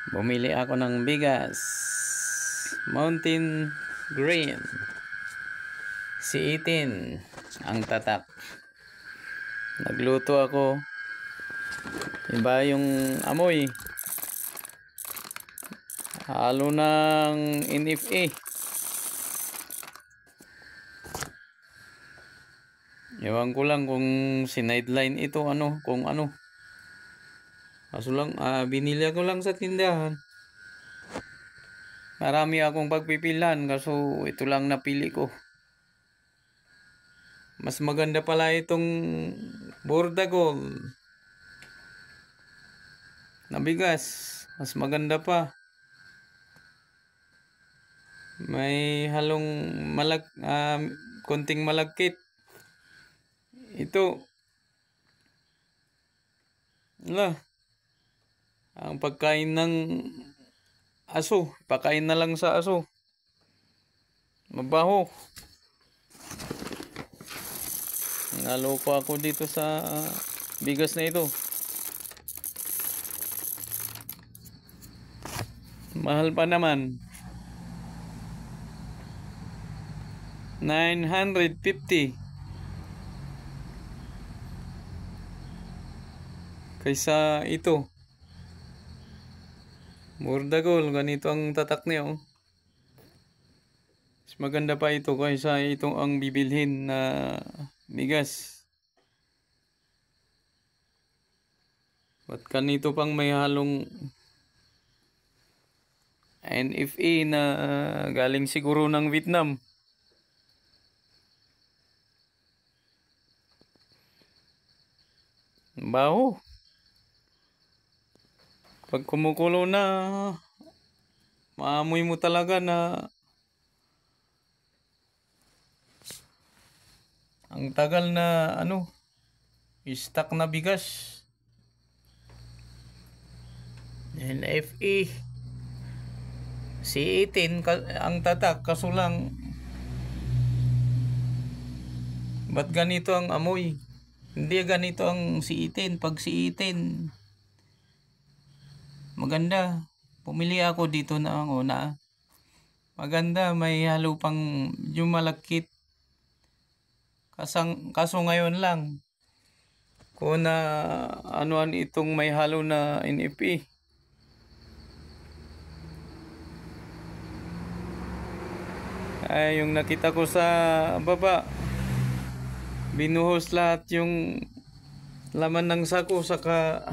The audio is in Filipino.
Bumili ako ng bigas. Mountain Grain. C18 ang tatak. Nagluto ako. Iba yung amoy. Halo ng NFA. Ewan ko lang kung sinideline ito kung ano. Kaso lang, binili ko lang sa tindahan. Marami akong pagpipilian, kaso ito lang napili ko. Mas maganda pala itong Bordagol na bigas. Mas maganda pa. May halong konting malagkit. Ito. Ang pagkain ng aso, pakain na lang sa aso. Mabaho. Naloko ako dito sa bigas na ito. Mahal pa naman. 950 kaysa ito. Bordagol, ganito ang tatak niya. Mas maganda pa ito kaysa itong ang bibilhin na bigas. Ba't ganito pang may halong NFA na galing siguro ng Vietnam. Baho. Pag kumukulo na, maamoy mo talaga na ang tagal na stock na bigas. NFA C18 ang tatak, kaso lang ba't ganito ang amoy? Hindi ganito ang C18. Pag C18 maganda. Pumili ako dito na maganda, may halo pang yung malakit. Kaso ngayon lang kung anuan itong may halo na NFA. Ay, yung nakita ko sa baba, binuhos lahat yung laman ng sako, saka